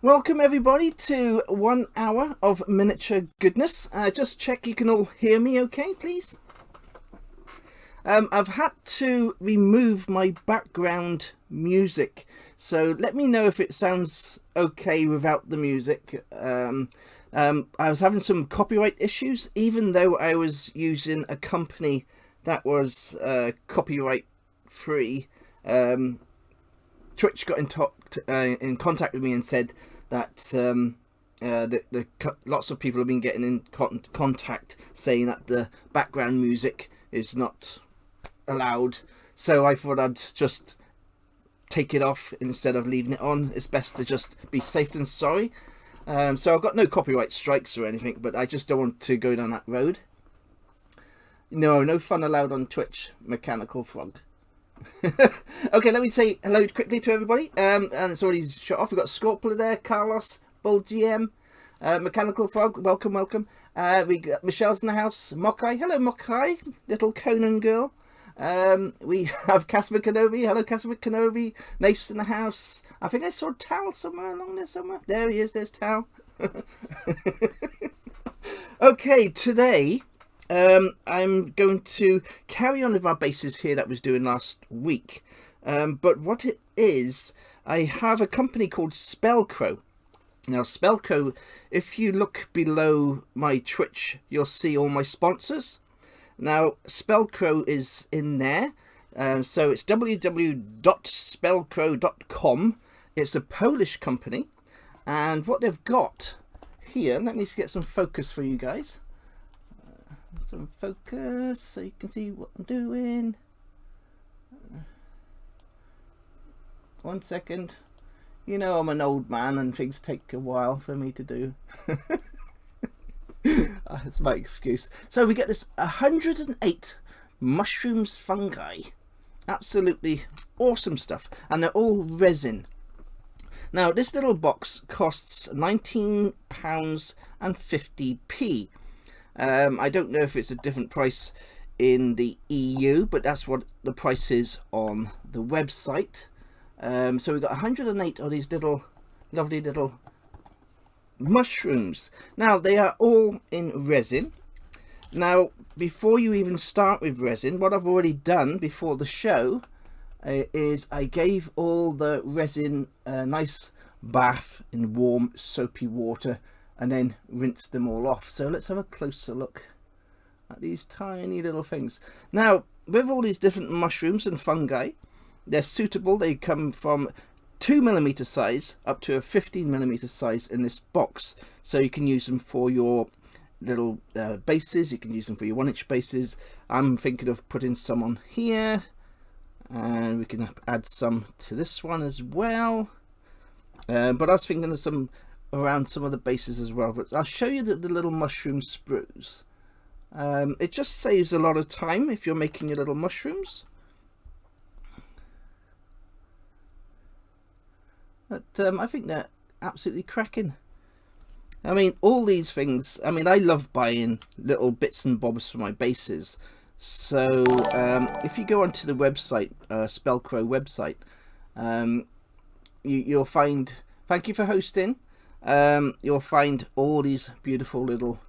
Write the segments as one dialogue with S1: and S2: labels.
S1: Welcome everybody to 1 hour of miniature goodness. Just check you can all hear me okay, please. I've had to remove my background music, so let me know if it sounds okay without the music. I was having some copyright issues, even though I was using a company that was copyright free. Twitch got in contact with me and said that lots of people have been getting in contact saying that the background music is not allowed. So I thought I'd just take it off instead of leaving it on. It's best to just be safe than sorry. So I've got no copyright strikes or anything, but I just don't want to go down that road. No fun allowed on Twitch, Mechanical Frog. Okay, let me say hello quickly to everybody. And it's already shut off. We've got Scorpula there, Carlos, Bull GM, Mechanical Frog, welcome. We got Michelle's in the house, Mokai, hello Mokai, little Conan girl. We have Casper Kenobi, hello Casper Kenobi, Nafe's in the house. I think I saw Tal somewhere along there somewhere. There he is, there's Tal. Okay, today I'm going to carry on with our bases here that I was doing last week. But what it is, I have a company called Spellcrow. Now Spellcrow, if you look below my Twitch, you'll see all my sponsors. Now Spellcrow is in there. So it's www.spellcrow.com. It's a Polish company. And what they've got here, let me get some focus for you guys. Some focus so you can see what I'm doing. 1 second. You know I'm an old man and things take a while for me to do. That's my excuse. So we get this 108 mushrooms fungi. Absolutely awesome stuff. And they're all resin. Now this little box costs £19.50. I don't know if it's a different price in the EU, but that's what the price is on the website. So we've got 108 of these lovely little mushrooms. Now they are all in resin. Now before you even start with resin, what I've already done before the show is I gave all the resin a nice bath in warm soapy water and then rinse them all off. So let's have a closer look at these tiny little things. Now with all these different mushrooms and fungi, they're suitable. They come from 2mm size up to a 15mm size in this box, so you can use them for your little bases. You can use them for your 1-inch bases. I'm thinking of putting some on here, and we can add some to this one as well, but I was thinking of some around some of the bases as well. But I'll show you the little mushroom sprues. It just saves a lot of time if you're making your little mushrooms. But I think they're absolutely cracking. I mean, all these things, I mean, I love buying little bits and bobs for my bases. So if you go onto the website, Spellcrow website, you'll find, thank you for hosting, you'll find all these beautiful little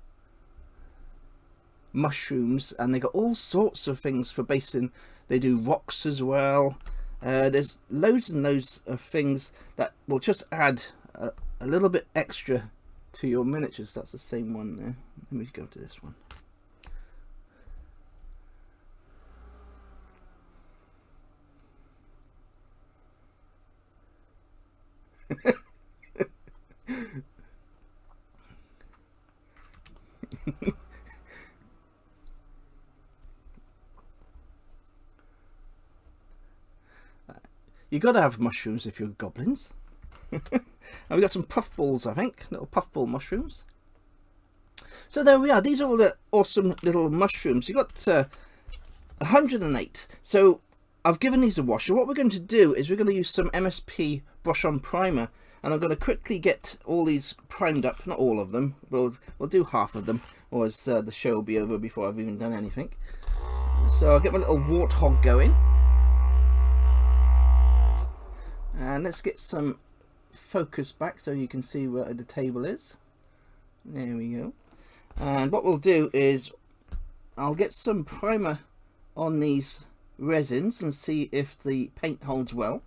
S1: mushrooms, and they got all sorts of things for basing. They do rocks as well. There's loads and loads of things that will just add a little bit extra to your miniatures. That's the same one there. Let me go to this one. You gotta have mushrooms if you're goblins. And we got some puffballs, I think, little puffball mushrooms. So there we are. These are all the awesome little mushrooms. You got 108. So I've given these a wash. So what we're going to do is we're going to use some MSP brush on primer, and I'm going to quickly get all these primed up. Not all of them. We'll do half of them, or as the show will be over before I've even done anything. So I'll get my little warthog going. And let's get some focus back so you can see where the table is. There we go. And what we'll do is I'll get some primer on these resins and see if the paint holds well.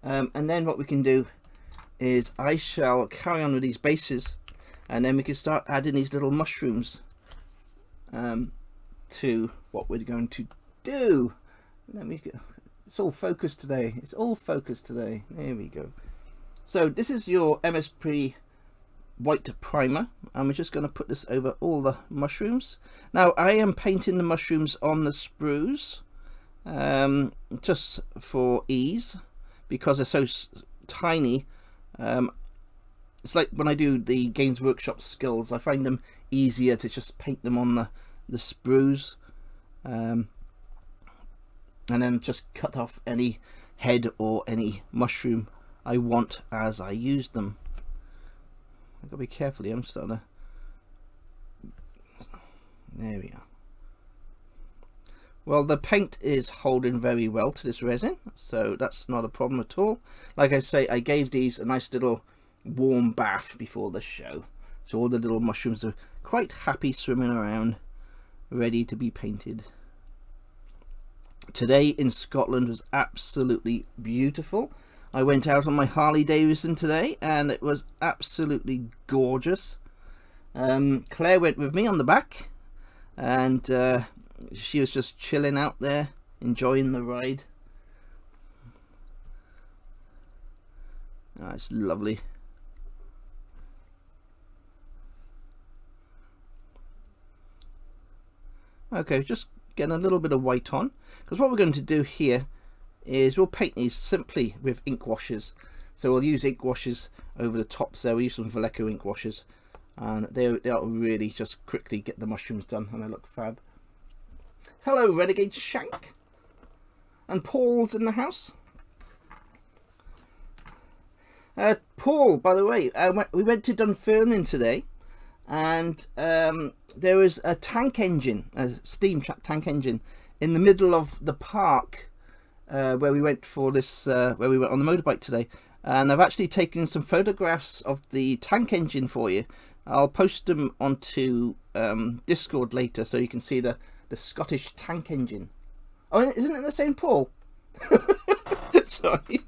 S1: And then what we can do is I shall carry on with these bases, and then we can start adding these little mushrooms to what we're going to do. Let me go. It's all focused today. It's all focused today. There we go. So this is your MSP white primer, and we're just going to put this over all the mushrooms. Now I am painting the mushrooms on the sprues just for ease, because they're so tiny. It's like when I do the Games Workshop skills, I find them easier to just paint them on the sprues, and then just cut off any head or any mushroom I want as I use them. I've got to be careful here. I'm starting to... There we are. Well, the paint is holding very well to this resin, so that's not a problem at all. Like I say, I gave these a nice little warm bath before the show, so all the little mushrooms are quite happy swimming around, ready to be painted. Today in Scotland was absolutely beautiful. I went out on my Harley Davidson today and it was absolutely gorgeous. Claire went with me on the back, and she was just chilling out there, enjoying the ride. Oh, it's lovely. Okay, just getting a little bit of white on, because what we're going to do here is we'll paint these simply with ink washes. So we'll use ink washes over the tops there. We use some Vallejo ink washes, and they'll really just quickly get the mushrooms done, and they look fab. Hello Renegade Shank, and Paul's in the house. Paul, by the way, we went to Dunfermline today, and there was a tank engine, a steam tank engine, in the middle of the park where we went for this, where we went on the motorbike today. And I've actually taken some photographs of the tank engine for you. I'll post them onto Discord later, so you can see the Scottish tank engine. Oh, isn't it the same Paul? Sorry.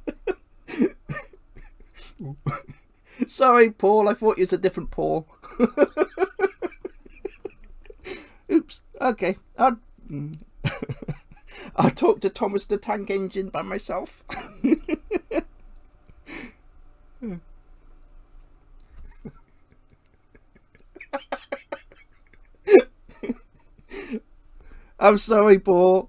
S1: Sorry, Paul. I thought you was a different Paul. Oops. Okay. I'll talk to Thomas the Tank Engine by myself. I'm sorry, Paul.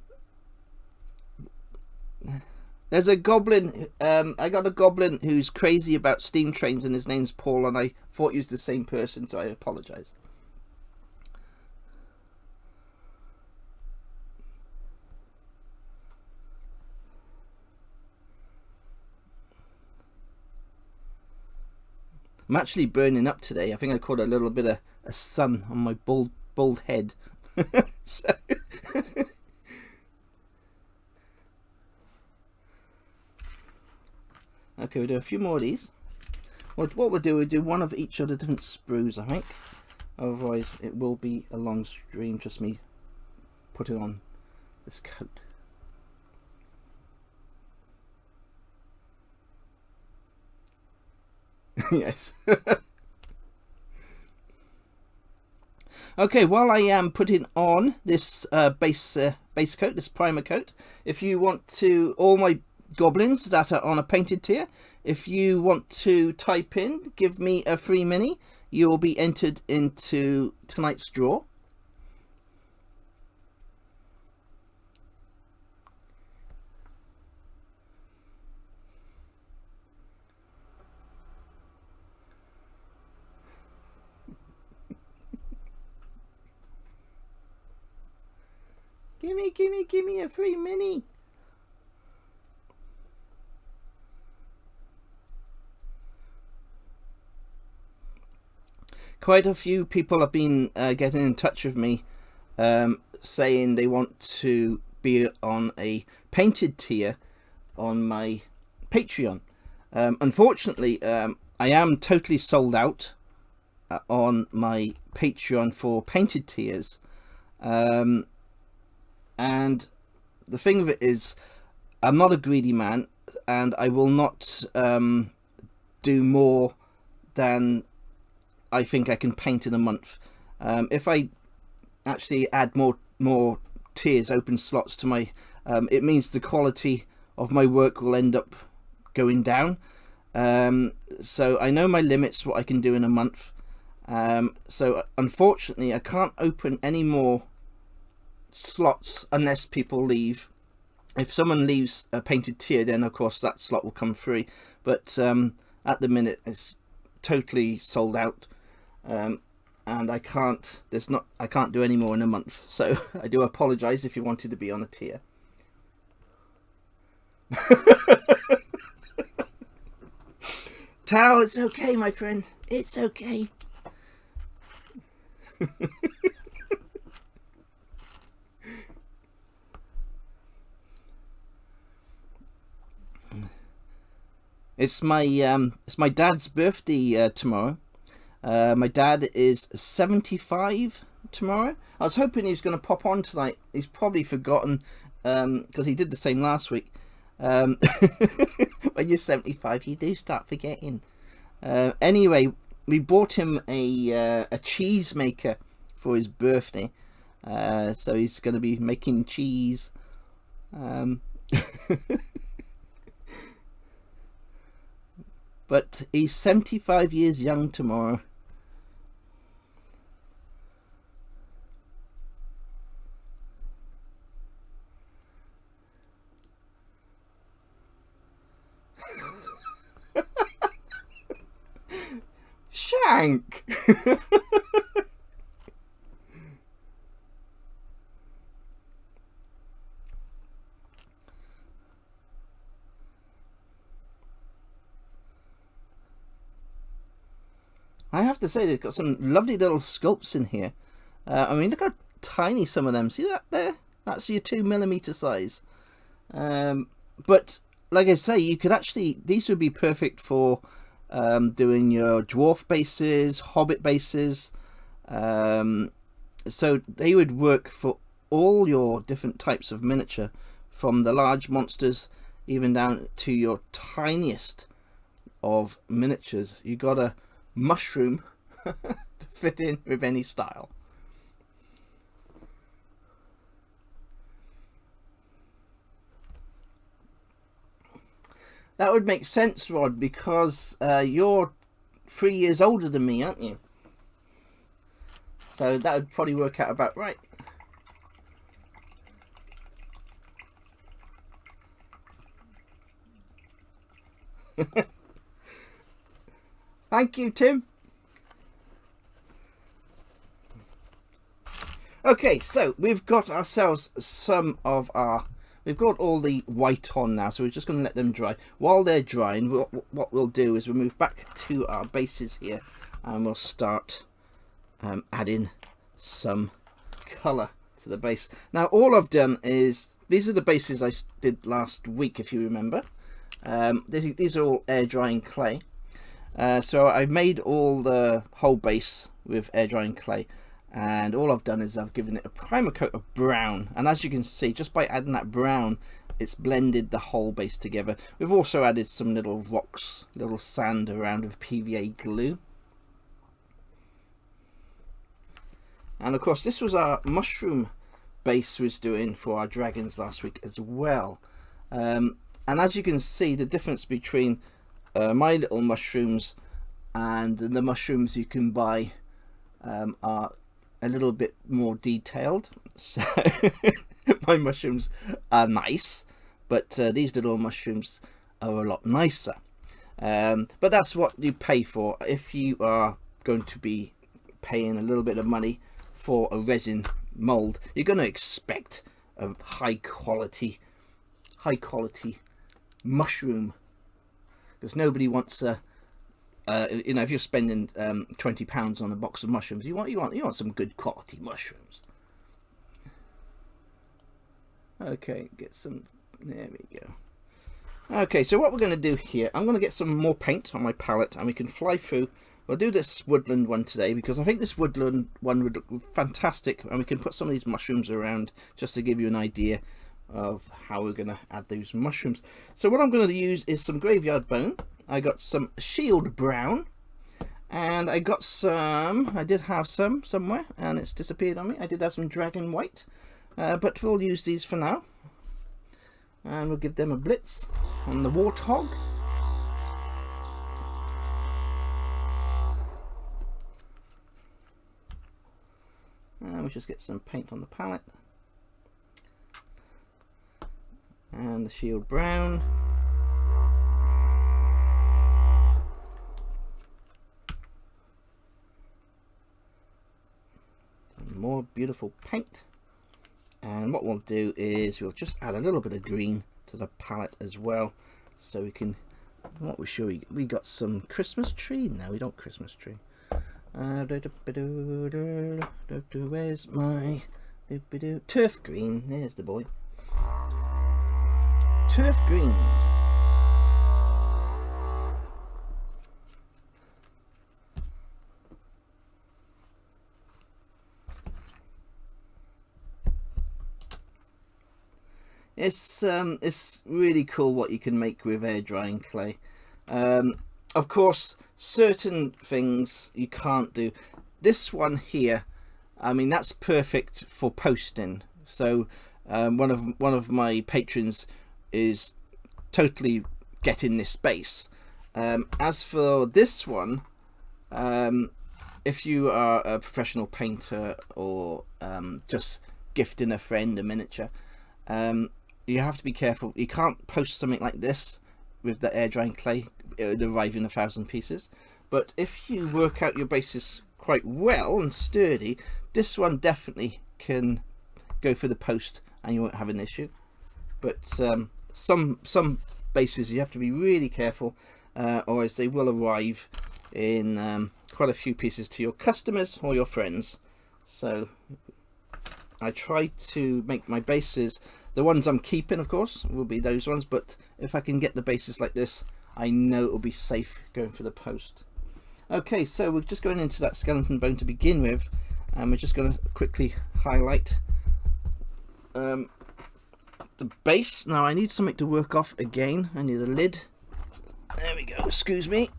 S1: There's a goblin. I got a goblin who's crazy about steam trains, and his name's Paul, and I thought he was the same person, so I apologise. I'm actually burning up today. I think I caught a little bit of a sun on my bald head. So okay, we'll do a few more of these. What we'll do one of each of the different sprues, I think. Otherwise it will be a long stream, just me putting on this coat. Yes. Okay, while I am putting on this base coat, this primer coat, if you want to, all my goblins that are on a painted tier, if you want to type in, give me a free mini, you will be entered into tonight's draw. Give me a free mini. Quite a few people have been getting in touch with me saying they want to be on a painted tier on my Patreon, Unfortunately, I am totally sold out on my Patreon for painted tiers, and the thing of it is, I'm not a greedy man, and I will not do more than I think I can paint in a month. If I actually add more tiers, open slots to my, it means the quality of my work will end up going down. So I know my limits, what I can do in a month. So unfortunately I can't open any more slots unless people leave. If someone leaves a painted tier, then of course that slot will come free, but at the minute it's totally sold out, and I can't do any more in a month, so I do apologize if you wanted to be on a tier. Tal, it's okay, my friend, it's okay. It's my dad's birthday tomorrow. My dad is 75 tomorrow. I was hoping he was going to pop on tonight. He's probably forgotten, because he did the same last week. When you're 75, you do start forgetting. Anyway, we bought him a cheese maker for his birthday, so he's going to be making cheese. But he's 75 years young tomorrow. Shank! I have to say, they've got some lovely little sculpts in here. I mean, look how tiny some of them. See that there? That's your 2mm size. But like I say, you could actually, these would be perfect for doing your dwarf bases, hobbit bases. So they would work for all your different types of miniature, from the large monsters even down to your tiniest of miniatures. You got a mushroom to fit in with any style. That would make sense, Rod, because you're 3 years older than me, aren't you? So that would probably work out about right. Thank you, Tim. Okay, so we've got ourselves some of our... We've got all the white on now, so we're just going to let them dry. While they're drying, what we'll do is we'll move back to our bases here, and we'll start adding some colour to the base. Now, all I've done is... These are the bases I did last week, if you remember. These are all air drying clay. So I've made all the whole base with air drying clay, and all I've done is I've given it a primer coat of brown, and as you can see, just by adding that brown, it's blended the whole base together. We've also added some little rocks, little sand around with PVA glue. And of course, this was our mushroom base we was doing for our dragons last week as well. And as you can see, the difference between my little mushrooms and the mushrooms you can buy are a little bit more detailed. So my mushrooms are nice, but these little mushrooms are a lot nicer. But that's what you pay for if you are going to be paying a little bit of money for a resin mold. You're going to expect a high quality mushroom, because nobody wants a you know, if you're spending £20 on a box of mushrooms, you want some good quality mushrooms. Okay, get some, there we go. Okay, so what we're going to do here, I'm going to get some more paint on my palette and we can fly through. We'll do this woodland one today because I think this woodland one would look fantastic, and we can put some of these mushrooms around just to give you an idea of how we're going to add those mushrooms. So what I'm going to use is some graveyard bone. I got some shield brown, and I got some, I did have some somewhere and it's disappeared on me. I did have some dragon white, but we'll use these for now. And we'll give them a blitz on the warthog. And we'll just get some paint on the palette. And the shield brown. Some more beautiful paint. And what we'll do is we'll just add a little bit of green to the palette as well, so we can, what we should we got some Christmas tree. No, we don't Christmas tree. Where's my turf green? There's the boy. Turf green. It's really cool what you can make with air drying clay. Of course, certain things you can't do. This one here, I mean, that's perfect for posting. So one of my patrons is totally getting this base. As for this one, if you are a professional painter or just gifting a friend a miniature, you have to be careful. You can't post something like this with the air drying clay. It would arrive in 1,000 pieces. But if you work out your bases quite well and sturdy, this one definitely can go for the post and you won't have an issue. But some bases you have to be really careful, or else they will arrive in quite a few pieces to your customers or your friends. So I try to make my bases, the ones I'm keeping of course will be those ones, but if I can get the bases like this, I know it will be safe going for the post. Okay, so we're just going into that skeleton bone to begin with, and we're just going to quickly highlight the base. Now I need something to work off again. I need a lid. There we go, excuse me.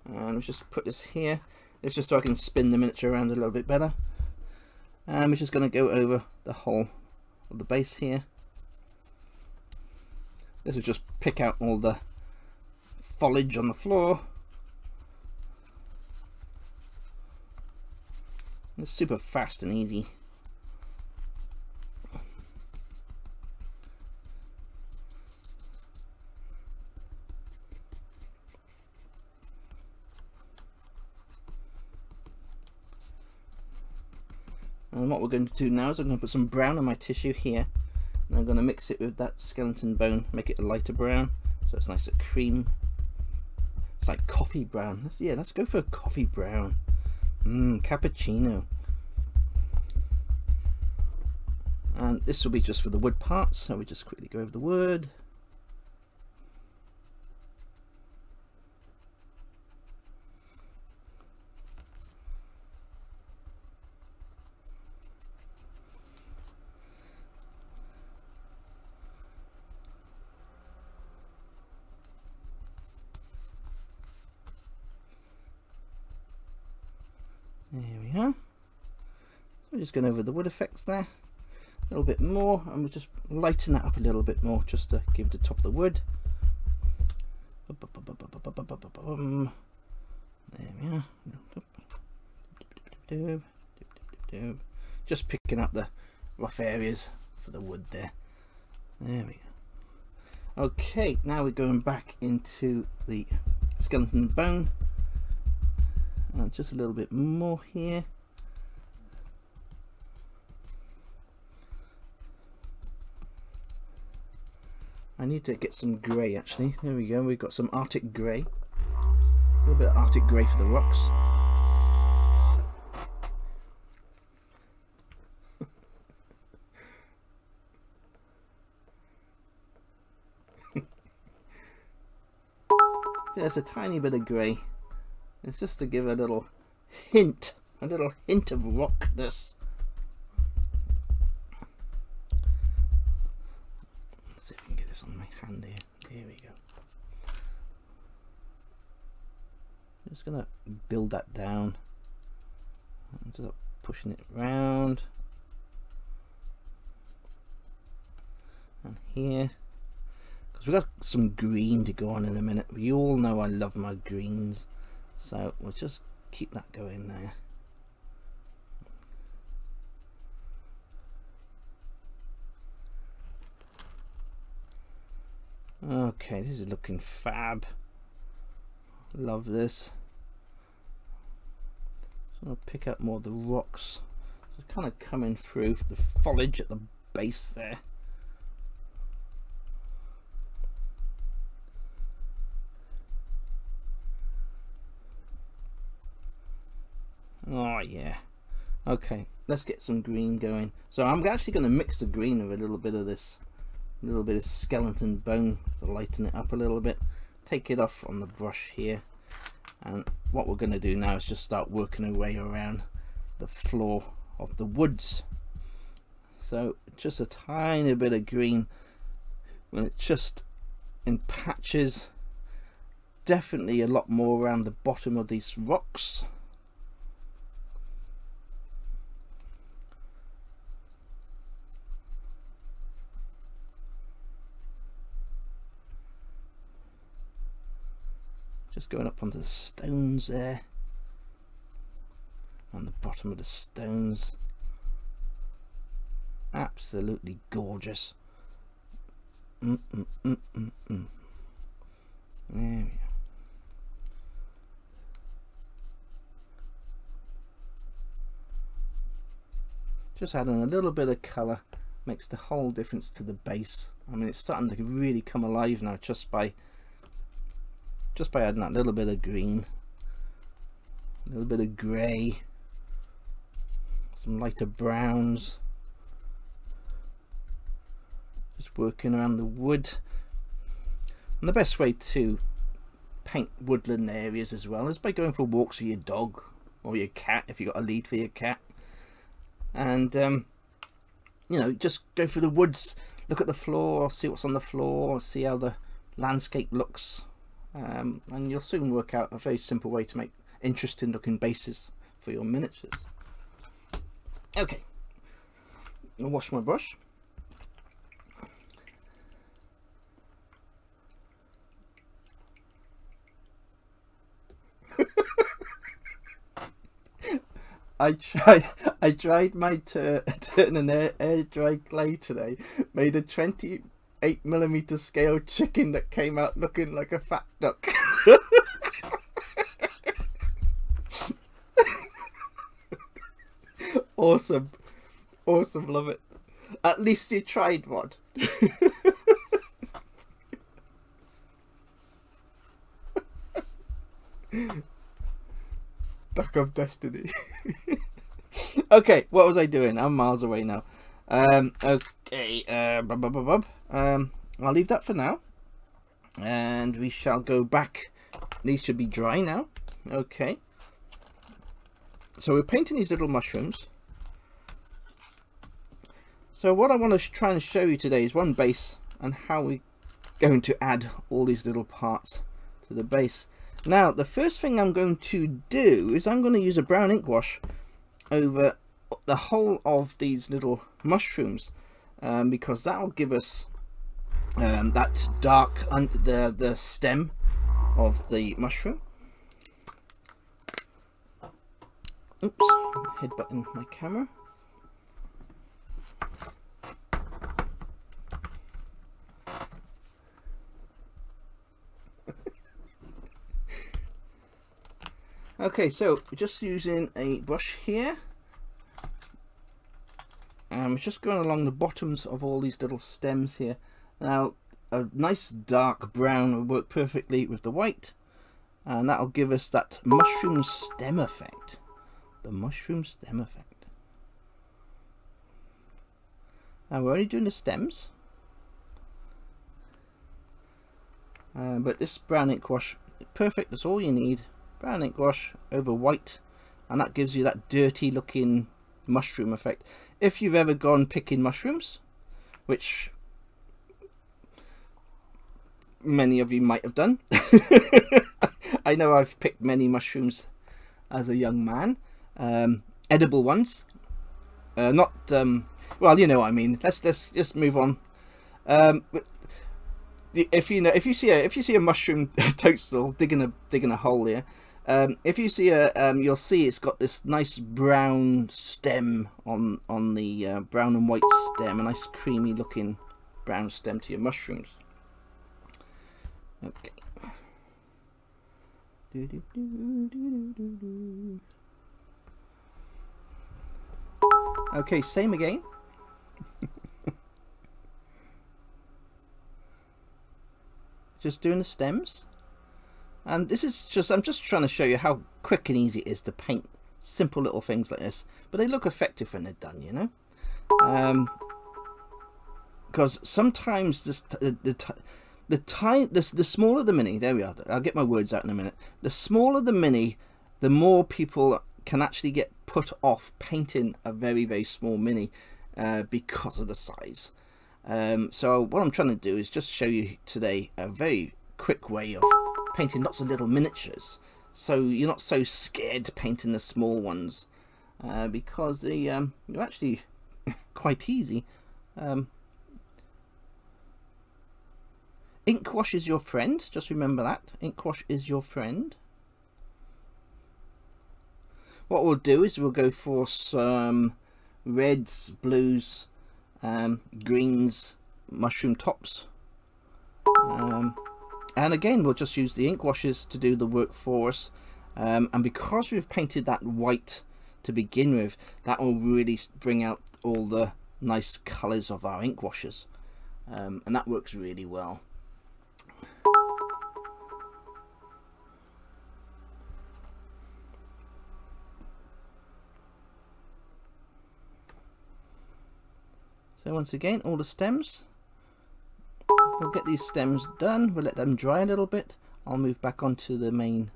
S1: And let's just put this here. It's just so I can spin the miniature around a little bit better. And we're just going to go over the whole of the base here. This will just pick out all the foliage on the floor. It's super fast and easy. And what we're going to do now is I'm going to put some brown on my tissue here, and I'm going to mix it with that skeleton bone, make it a lighter brown, so it's nice and cream. It's like coffee brown. Let's go for a coffee brown. Cappuccino. And this will be just for the wood parts, so we just quickly go over the wood. There we are. We're just going over the wood effects there a little bit more, and we'll just lighten that up a little bit more just to give the top of the wood. There we are. Just picking up the rough areas for the wood there. There we go. Okay, now we're going back into the skeleton bone. Just a little bit more here. I need to get some grey actually. There we go, we've got some Arctic grey. A little bit of Arctic grey for the rocks. There's a tiny bit of grey. It's just to give a little hint of rockness. Let's see if I can get this on my hand here. Here we go. I'm just gonna build that down. I'm just pushing it round. And here, because we've got some green to go on in a minute. You all know I love my greens, so we'll just keep that going there. Okay, this is looking fab. Love this. Just want to pick up more of the rocks. It's kind of coming through the foliage at the base there. Oh yeah. Okay, let's get some green going. So I'm actually going to mix the green with a little bit of this, skeleton bone to lighten it up a little bit. Take it off on the brush here, and what we're going to do now is just start working our way around the floor of the woods. So just a tiny bit of green when it's just in patches. Definitely a lot more around the bottom of these rocks. Just going up onto the stones there, on the bottom of the stones. Absolutely gorgeous. There we go. Just adding a little bit of colour makes the whole difference to the base. I mean, it's starting to really come alive now just by adding that little bit of green, a little bit of grey, some lighter browns. Just working around the wood. And the best way to paint woodland areas as well is by going for walks with your dog or your cat, if you've got a lead for your cat. And you know, just go through the woods, look at the floor, see what's on the floor, see how the landscape looks. And you'll soon work out a very simple way to make interesting looking bases for your miniatures. Okay, I'll wash my brush. I tried my turn and air dry clay today. Made a 28mm scale chicken that came out looking like a fat duck. Awesome, love it. At least you tried one. Duck of destiny. Okay, what was I doing? I'm miles away now. Okay, I'll leave that for now, and we shall go back. These should be dry now. Okay, so we're painting these little mushrooms. So what I want to try and show you today is one base and how we're going to add all these little parts to the base. Now, the first thing I'm going to do is I'm going to use a brown ink wash over the whole of these little mushrooms, because that will give us that dark under the stem of the mushroom. Oops, headbutting my camera. Okay, so we're just using a brush here, and we're just going along the bottoms of all these little stems here. Now, a nice dark brown will work perfectly with the white, and that'll give us that mushroom stem effect. The mushroom stem effect. Now, we're only doing the stems, but this brown ink wash perfect. That's all you need. Brown ink wash over white, and that gives you that dirty looking mushroom effect. If you've ever gone picking mushrooms, which many of you might have done, I know I've picked many mushrooms as a young man, edible ones, not well, you know what I mean. Let's just move on. If you see a mushroom toadstool digging a hole here, if you see you'll see it's got this nice brown stem on the brown and white stem, a nice creamy looking brown stem to your mushrooms. Okay. Okay, same again. Just doing the stems, and this is just, I'm just trying to show you how quick and easy it is to paint simple little things like this, but they look effective when they're done, you know. Because sometimes the smaller the mini, there we are, I'll get my words out in a minute. The smaller the mini, the more people can actually get put off painting a very, very small mini because of the size. So what I'm trying to do is just show you today a very quick way of painting lots of little miniatures, so you're not so scared painting the small ones, because they're actually quite easy. Ink wash is your friend, just remember that. Ink wash is your friend. What we'll do is we'll go for some reds, blues, greens, mushroom tops, and again we'll just use the ink washes to do the work for us, and because we've painted that white to begin with, that will really bring out all the nice colors of our ink washes, and that works really well. So once again, all the stems, we'll get these stems done, we'll let them dry a little bit. I'll move back onto the main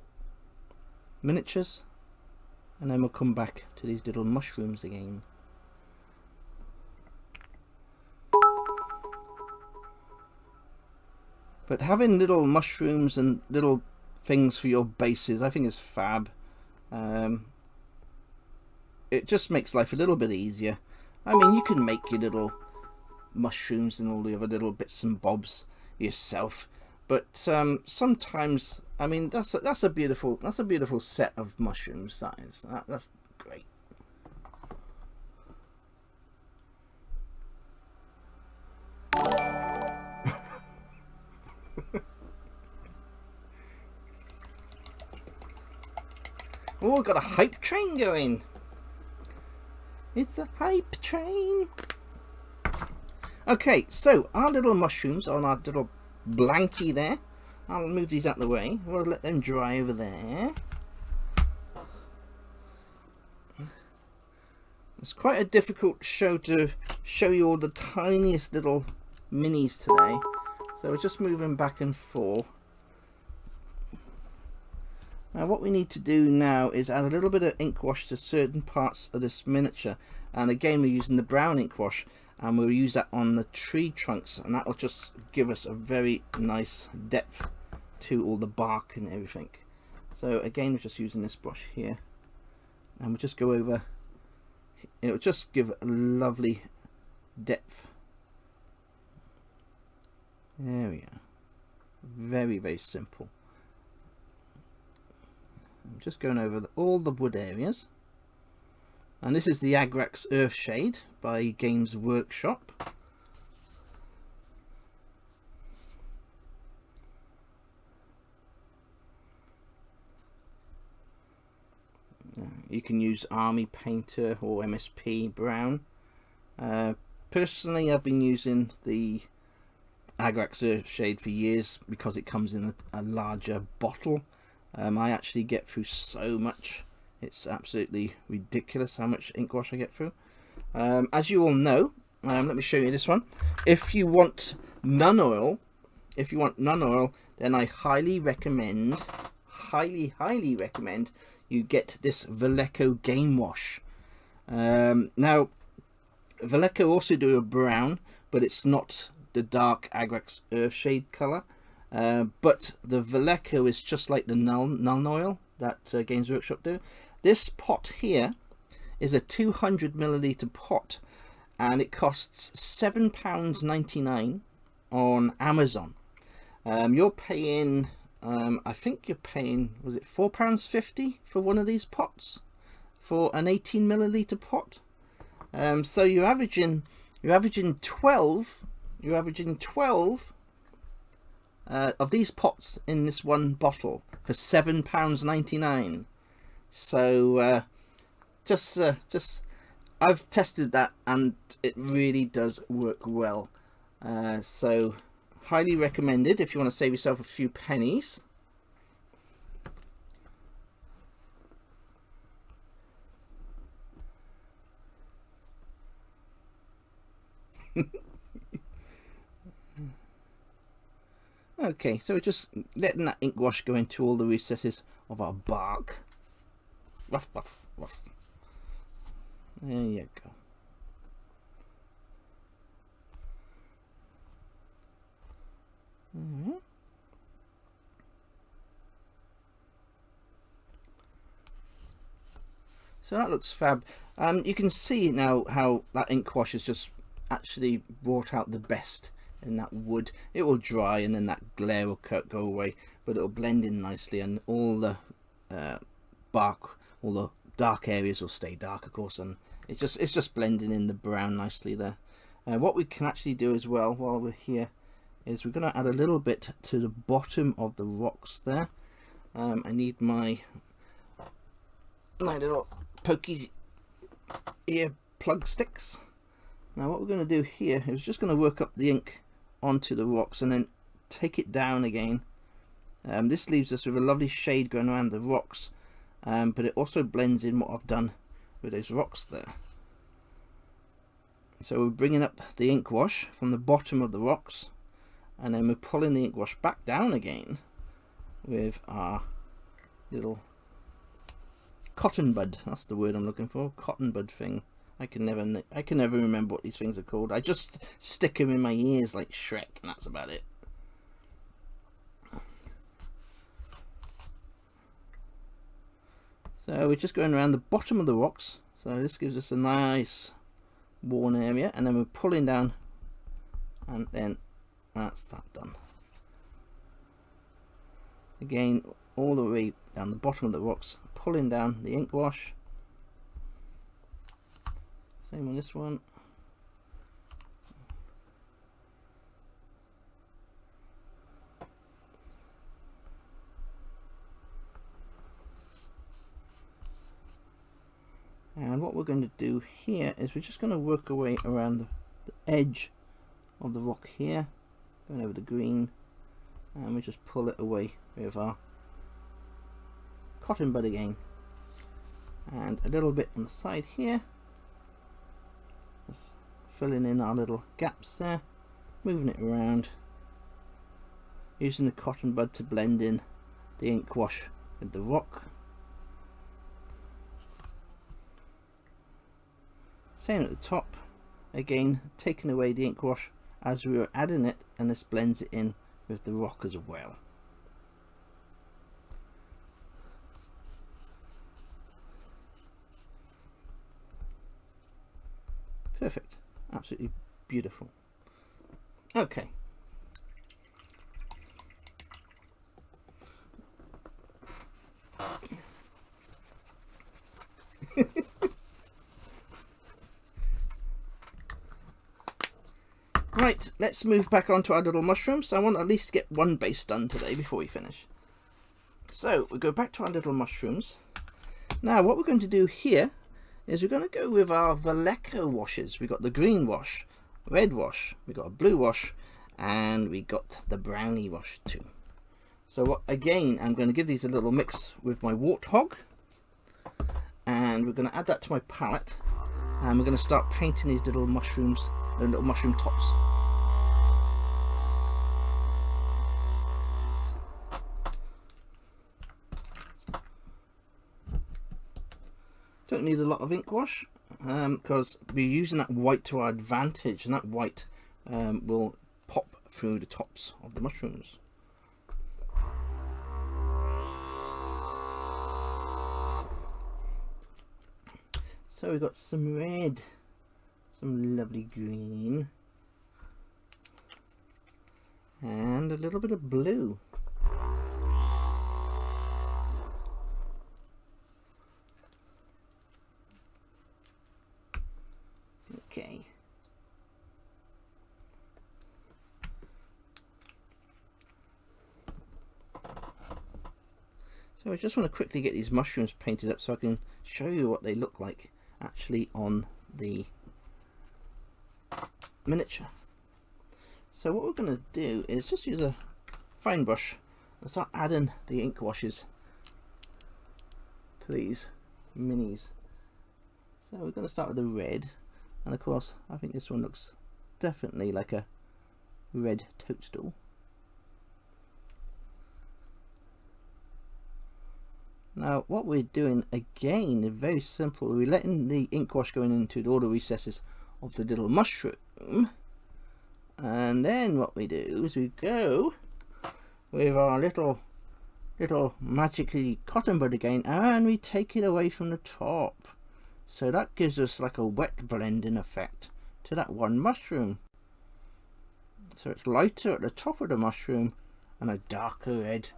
S1: miniatures, and then we'll come back to these little mushrooms again. But having little mushrooms and little things for your bases, I think is fab. It just makes life a little bit easier. I mean, you can make your little mushrooms and all the other little bits and bobs yourself, but sometimes, I mean, that's a beautiful set of mushrooms. That's great. Oh, we've got a hype train going. It's a hype train. Okay, so our little mushrooms on our little blankie there. I'll move these out of the way. We'll let them dry over there. It's quite a difficult show to show you all the tiniest little minis today, so we're just moving back and forth. Now what we need to do now is add a little bit of ink wash to certain parts of this miniature, and again we're using the brown ink wash, and we'll use that on the tree trunks, and that will just give us a very nice depth to all the bark and everything. So again, we're just using this brush here, and we'll just go over, it will just give a lovely depth. There we are. Very, very simple. I'm just going over all the wood areas, and this is the Agrax Earthshade by Games Workshop. You can use Army Painter or MSP Brown. Personally, I've been using the Agrax Earthshade for years because it comes in a larger bottle. I actually get through so much, it's absolutely ridiculous how much ink wash I get through. As you all know, let me show you this one. If you want none oil, then I highly recommend you get this Valleco Game Wash. Now Valleco also do a brown, but it's not the dark Agrax Earthshade colour, but the Valleco is just like the Null Oil that Games Workshop do. This pot here is a 200ml pot, and it costs £7.99 on Amazon. You're paying, I think you're paying, was it £4.50 for one of these pots for an 18ml pot? So you're averaging 12 of these pots in this one bottle for £7.99. So just I've tested that and it really does work well. So highly recommended if you want to save yourself a few pennies. Okay, so we're just letting that ink wash go into all the recesses of our bark. Ruff, ruff, ruff. There you go. So that looks fab. You can see now how that ink wash has just actually brought out the best in that wood. It will dry and then that glare will go away, but it will blend in nicely, and all the bark, all the dark areas will stay dark, of course, and it's just blending in the brown nicely there. What we can actually do as well while we're here is we're going to add a little bit to the bottom of the rocks there. I need my little pokey ear plug sticks. Now what we're going to do here is just going to work up the ink onto the rocks and then take it down again. This leaves us with a lovely shade going around the rocks, but it also blends in what I've done with those rocks there. So we're bringing up the ink wash from the bottom of the rocks, and then we're pulling the ink wash back down again with our little cotton bud. That's the word I'm looking for, cotton bud thing. I can never remember what these things are called. I just stick them in my ears like Shrek, and that's about it. So we're just going around the bottom of the rocks. So this gives us a nice worn area, and then we're pulling down, and then that's that done. Again, all the way down the bottom of the rocks, pulling down the ink wash. Same on this one. And what we're going to do here is we're just going to work our way around the edge of the rock here, going over the green, and we just pull it away with our cotton bud again, and a little bit on the side here, just filling in our little gaps there, moving it around, using the cotton bud to blend in the ink wash with the rock. Same at the top, again taking away the ink wash as we were adding it, and this blends it in with the rock as well. Perfect, absolutely beautiful. Okay. Right, let's move back onto our little mushrooms. I want to at least get one base done today before we finish. So we go back to our little mushrooms. Now what we're going to do here is we're going to go with our Valleco washes. We've got the green wash, red wash, we've got a blue wash, and we got the brownie wash too. So what, again, I'm going to give these a little mix with my warthog, and we're going to add that to my palette, and we're going to start painting these little mushrooms, the little mushroom tops. Don't need a lot of ink wash because we're using that white to our advantage, and that white will pop through the tops of the mushrooms. So we've got some red, some lovely green, and a little bit of blue. Okay. So I just want to quickly get these mushrooms painted up so I can show you what they look like actually on the miniature. So what we're going to do is just use a fine brush and start adding the ink washes to these minis. So we're going to start with the red, and of course I think this one looks definitely like a red toadstool. Now what we're doing again is very simple. We're letting the ink wash going into all the recesses of the little mushroom, and then what we do is we go with our little magically cotton bud again, and we take it away from the top. So that gives us like a wet blending effect to that one mushroom. So it's lighter at the top of the mushroom and a darker red.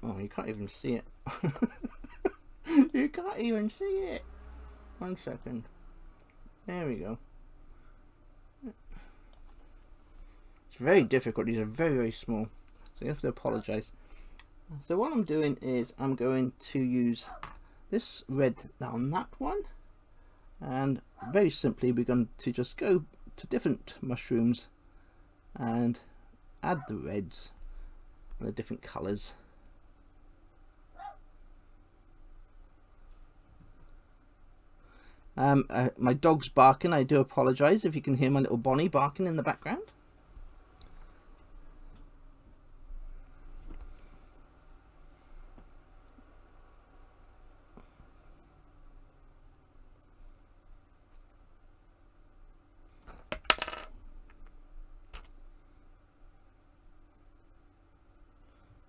S1: Oh, you can't even see it. You can't even see it. 1 second. There we go. It's very difficult. These are very, very small, so you have to apologize. So what I'm doing is I'm going to use this red on that one, and very simply we're going to just go to different mushrooms and add the reds and the different colors. My dog's barking. I do apologize if you can hear my little Bonnie barking in the background.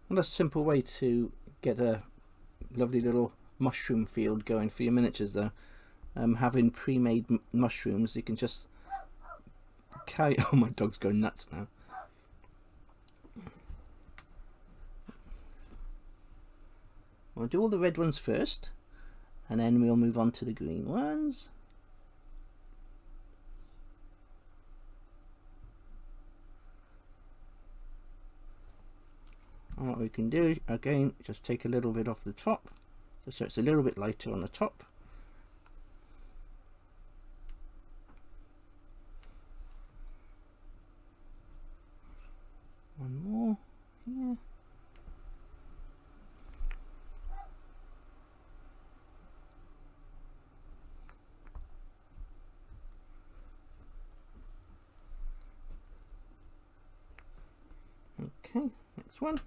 S1: What a simple way to get a lovely little mushroom field going for your miniatures though. Having pre-made mushrooms, you can just carry... Oh, my dog's going nuts now. We'll do all the red ones first, and then we'll move on to the green ones. And what we can do, again, just take a little bit off the top, just so it's a little bit lighter on the top. One more here. Okay, next one.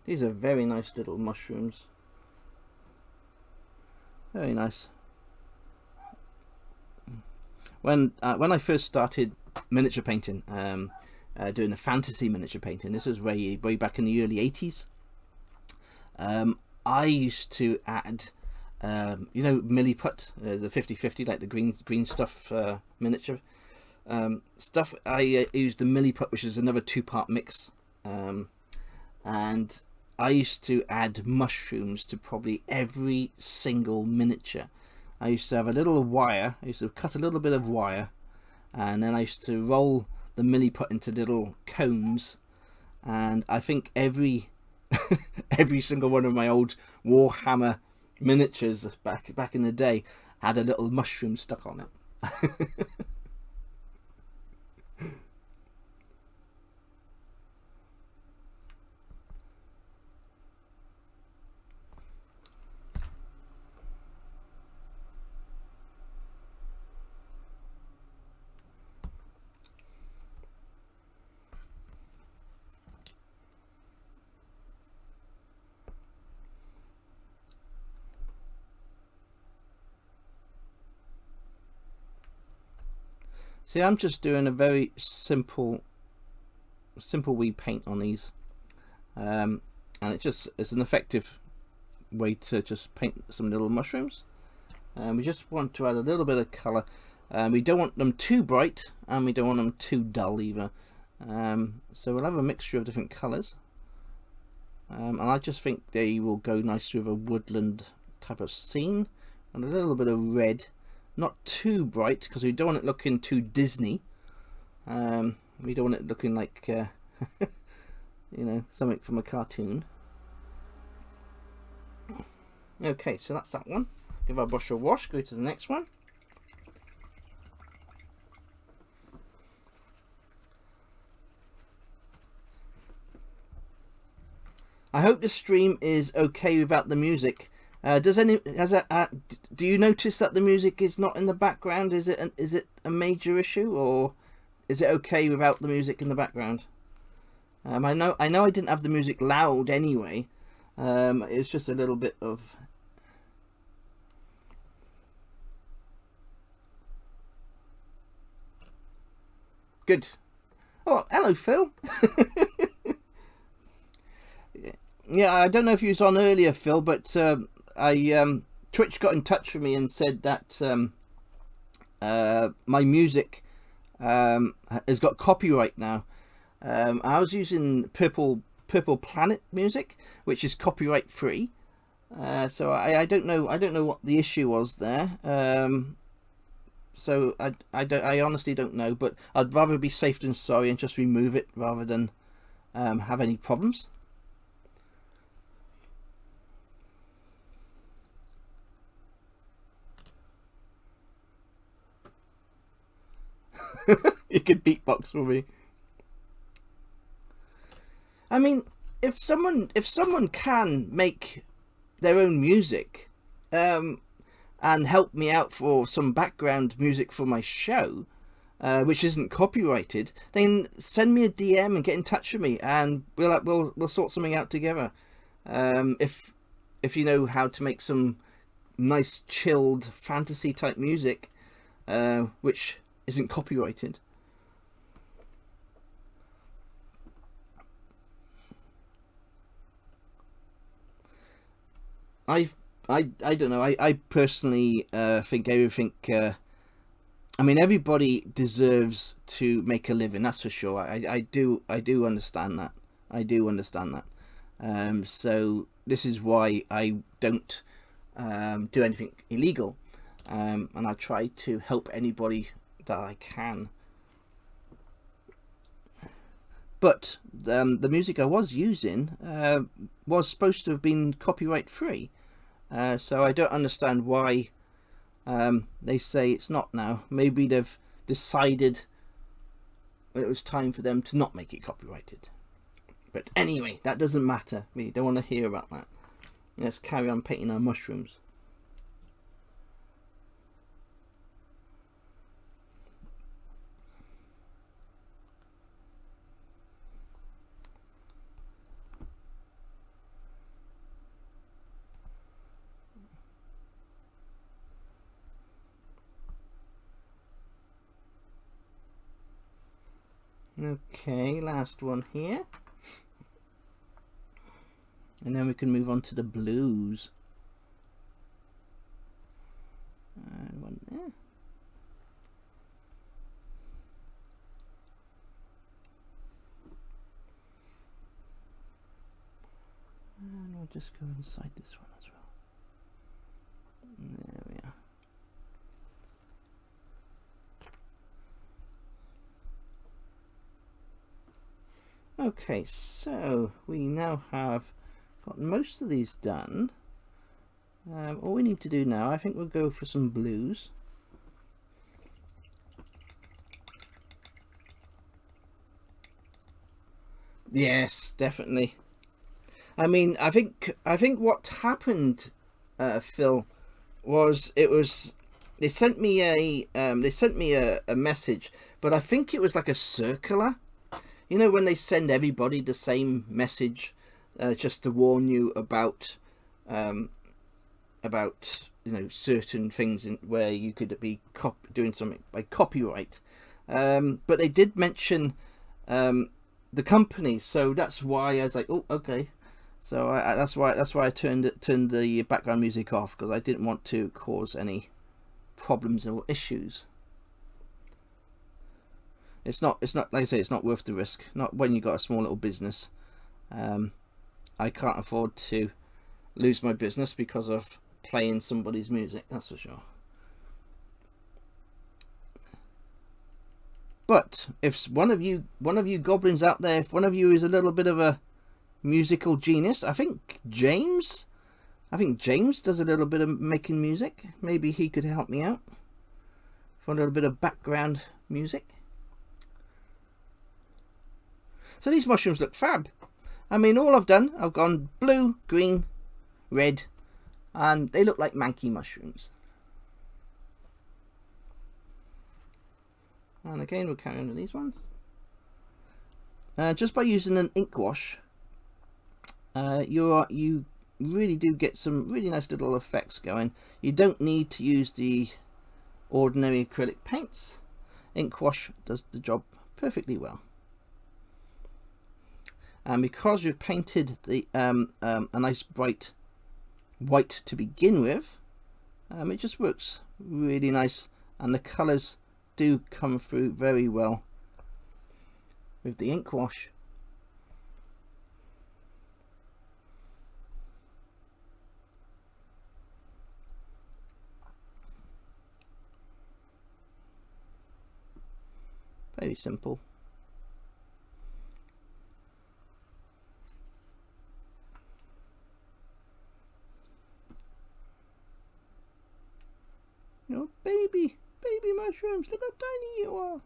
S1: These are very nice little mushrooms. Very nice. When I first started miniature painting, doing a fantasy miniature painting, this was way back in the early 80s. I used to add, you know, milliput, the 50/50, like the green stuff miniature stuff. I used the milliput, which is another 2-part mix, and I used to add mushrooms to probably every single miniature. I used to have a little wire. I used to cut a little bit of wire, and then I used to roll the milliput into little cones, and I think every every single one of my old Warhammer miniatures back in the day had a little mushroom stuck on it. See, I'm just doing a very simple wee paint on these, and it's an effective way to just paint some little mushrooms. And we just want to add a little bit of colour. We don't want them too bright, and we don't want them too dull either. So we'll have a mixture of different colours, and I just think they will go nicely with a woodland type of scene, and a little bit of red, not too bright because we don't want it looking too Disney. We don't want it looking like you know, something from a cartoon. Okay, so that's that one. Give our brush a wash, go to the next one. I hope the stream is okay without the music. Do you notice that the music is not in the background? Is it a major issue, or is it okay without the music in the background? I know I didn't have the music loud anyway. It's just a little bit of... Good. Oh, hello, Phil. Yeah, I don't know if you was on earlier, Phil, but Twitch got in touch with me and said that my music has got copyright now. I was using Purple Planet music, which is copyright free. So I don't know what the issue was there. So I honestly don't know, but I'd rather be safe than sorry and just remove it rather than have any problems. You could beatbox for me. I mean, if someone can make their own music and help me out for some background music for my show, which isn't copyrighted, then send me a DM and get in touch with me, and we'll sort something out together. If you know how to make some nice chilled fantasy type music, which isn't copyrighted. I don't know. I personally think everything. I mean, everybody deserves to make a living. That's for sure. I do understand that. I do understand that. So this is why I don't do anything illegal, and I try to help anybody that I can. But the music I was using was supposed to have been copyright free, so I don't understand why they say it's not now. Maybe they've decided it was time for them to not make it copyrighted. But anyway, that doesn't matter. We don't want to hear about that. Let's carry on painting our mushrooms. Okay, last one here, and then we can move on to the blues. And one there. And we'll just go inside this one as well. There we are. Okay, so we now have got most of these done. All we need to do now, I think we'll go for some blues. Yes, definitely. I mean, I think what happened, Phil, was they sent me a message, but I think it was like a circular. You know, when they send everybody the same message, just to warn you about certain things where you could be doing something by copyright. but they did mention the company, so that's why I was like, oh, okay. So that's why I turned the background music off, because I didn't want to cause any problems or issues. It's not like I say, it's not worth the risk. Not when you got a small little business. I can't afford to lose my business because of playing somebody's music, that's for sure. But if one of you goblins out there, if one of you is a little bit of a musical genius, I think James does a little bit of making music. Maybe he could help me out for a little bit of background music. So these mushrooms look fab. I mean, all I've done, I've gone blue, green, red, and they look like manky mushrooms. And again, we'll carry on with these ones. Just by using an ink wash, you really do get some really nice little effects going. You don't need to use the ordinary acrylic paints. Ink wash does the job perfectly well. And because you've painted the a nice bright white to begin with, it just works really nice, and the colours do come through very well with the ink wash. Very simple. Oh, baby mushrooms, look how tiny you are.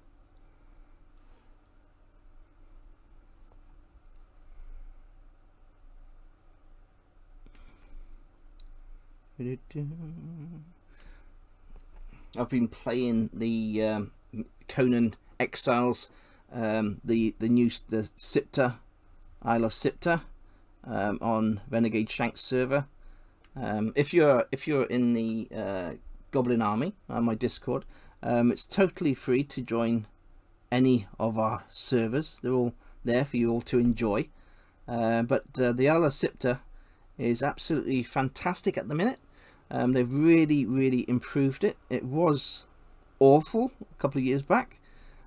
S1: I've been playing the Conan Exiles, the Sipta, Isle of Sipta, on Renegade Shanks server. If you're in the Goblin Army on my Discord, it's totally free to join any of our servers. They're all there for you all to enjoy. But the Isle of Sipta is absolutely fantastic at the minute. They've really improved it. It was awful a couple of years back,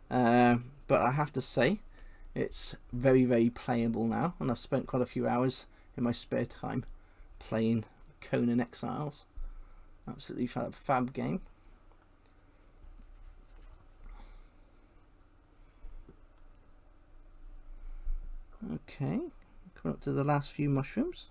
S1: but I have to say it's very playable now, and I've spent quite a few hours in my spare time playing Conan Exiles. Absolutely fab game. Okay, coming up to the last few mushrooms.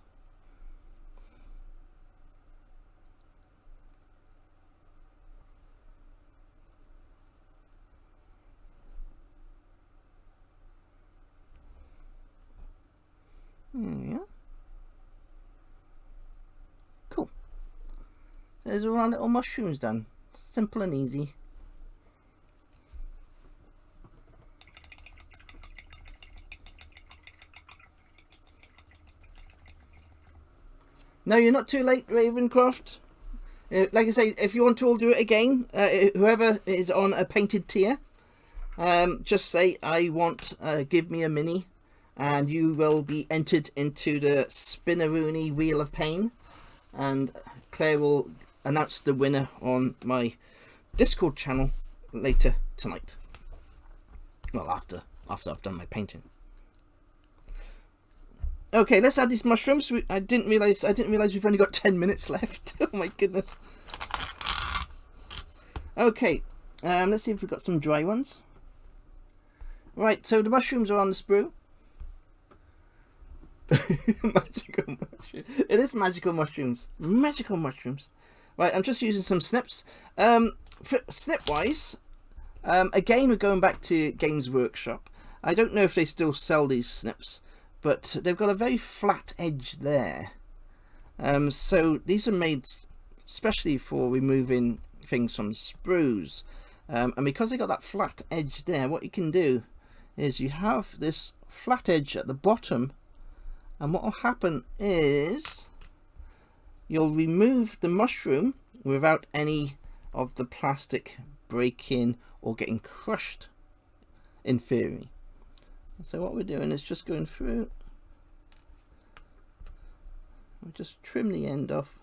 S1: There we are. Cool. There's all our little mushrooms done. Simple and easy. No, you're not too late, Ravencroft. Like I say, if you want to all do it again, whoever is on a painted tier, just say, I want, give me a mini, and you will be entered into the Spinneroony Wheel of Pain, and Claire will announce the winner on my Discord channel later tonight. Well, after I've done my painting. Okay, let's add these mushrooms. I didn't realize we've only got 10 minutes left. Oh my goodness. Okay, let's see if we've got some dry ones. Right, so the mushrooms are on the sprue. Magical mushroom. It is magical mushrooms. Magical mushrooms. Right, I'm just using some snips. For snip wise, again we're going back to Games Workshop. I don't know if they still sell these snips, but they've got a very flat edge there. So these are made especially for removing things from sprues. And because they got that flat edge there, what you can do is you have this flat edge at the bottom, and what will happen is you'll remove the mushroom without any of the plastic breaking or getting crushed in theory. So what we're doing is just going through. We'll just trim the end off.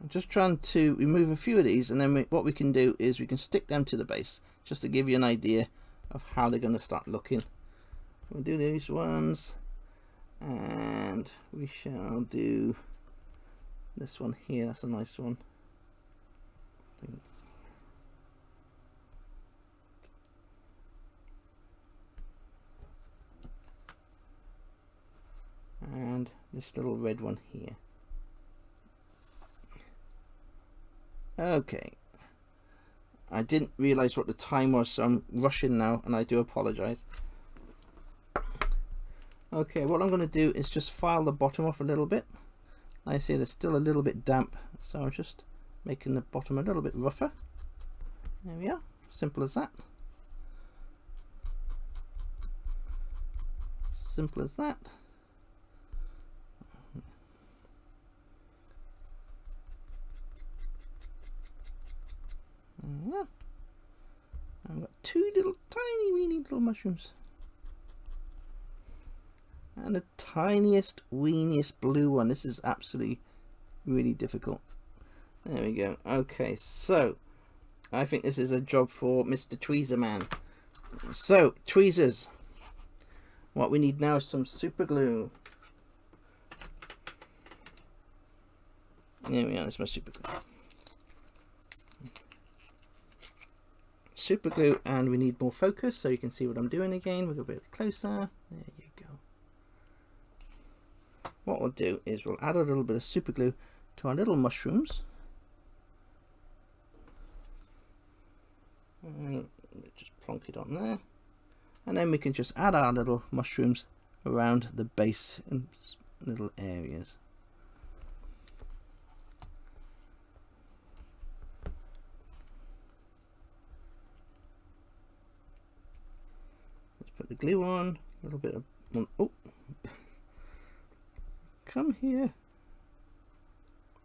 S1: I'm just trying to remove a few of these, and then what we can do is we can stick them to the base, just to give you an idea of how they're going to start looking. We'll do these ones, and we shall do this one here. That's a nice one. And this little red one here. Okay, I didn't realize what the time was, so I'm rushing now, and I do apologize. Okay, what I'm going to do is just file the bottom off a little bit. I see there's still a little bit damp, so I'm just making the bottom a little bit rougher. There we are, simple as that. Simple as that. Yeah. I've got two little tiny weeny little mushrooms, and the tiniest weeniest blue one. This is absolutely really difficult. There we go. Okay, so I think this is a job for Mr. Tweezer Man. So tweezers, what we need now is some super glue. There we are, that's my super glue. Super glue, and we need more focus so you can see what I'm doing again. We'll go a bit closer. There you go. What we'll do is we'll add a little bit of super glue to our little mushrooms. And just plonk it on there. And then we can just add our little mushrooms around the base in little areas. Put the glue on, a little bit of, oh, come here,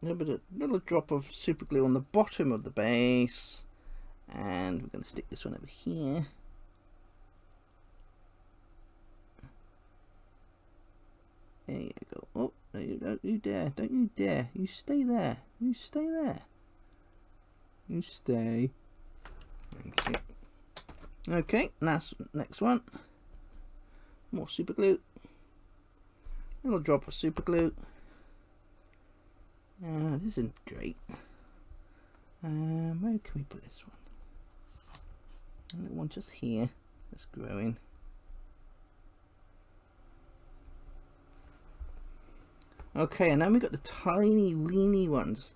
S1: a little drop of super glue on the bottom of the base, and we're going to stick this one over here. There you go. Oh, don't you dare, don't you dare, you stay there, you stay there, you stay. Thank you. Okay, next one. More super glue. Little drop of super glue. This isn't great. Where can we put this one? A little one just here. That's growing. Okay, and then we got the tiny weeny ones,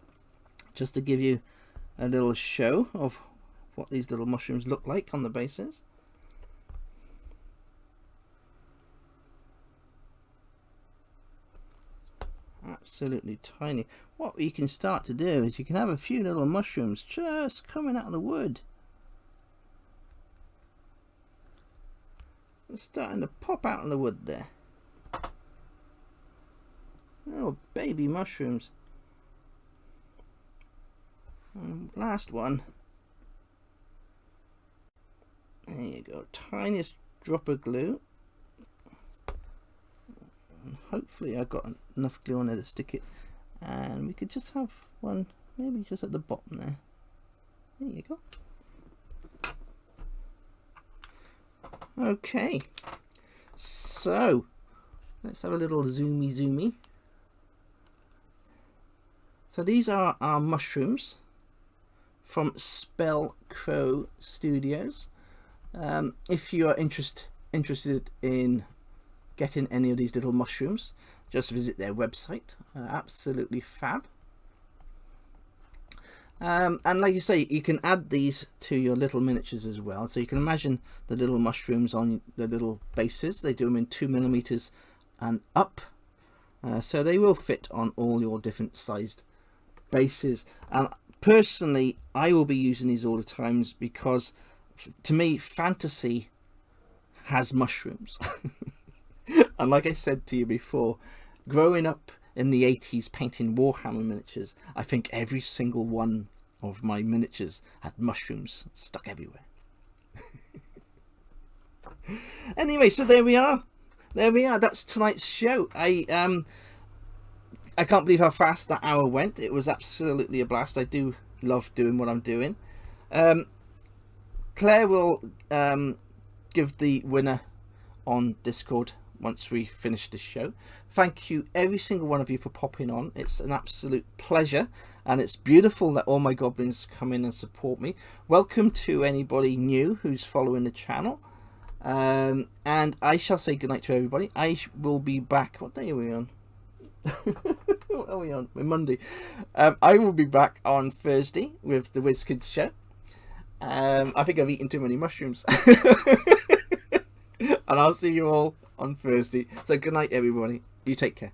S1: just to give you a little show of what these little mushrooms look like on the bases. Absolutely tiny. What you can start to do is you can have a few little mushrooms just coming out of the wood. They're starting to pop out of the wood there. Little baby mushrooms. And last one. There you go, tiniest drop of glue, and hopefully I've got enough glue on there to stick it, and we could just have one maybe just at the bottom there. There you go. Okay, so let's have a little zoomy. So these are our mushrooms from Spellcrow Studios. If you are interested in getting any of these little mushrooms, just visit their website. Absolutely fab. And like you say, you can add these to your little miniatures as well. So you can imagine the little mushrooms on the little bases. They do them in 2mm and up, so they will fit on all your different sized bases. And personally, I will be using these all the times because to me, fantasy has mushrooms. And like I said to you before, growing up in the 80s painting Warhammer miniatures, I think every single one of my miniatures had mushrooms stuck everywhere. Anyway, so there we are. That's tonight's show. I can't believe how fast that hour went. It was absolutely a blast. I do love doing what I'm doing. Claire will give the winner on Discord once we finish this show. Thank you, every single one of you, for popping on. It's an absolute pleasure, and it's beautiful that all my goblins come in and support me. Welcome to anybody new who's following the channel. And I shall say goodnight to everybody. I will be back. What day are we on? What are we on? We're Monday. I will be back on Thursday with the WizKids show. I think I've eaten too many mushrooms. And I'll see you all on Thursday. So good night, everybody. You take care.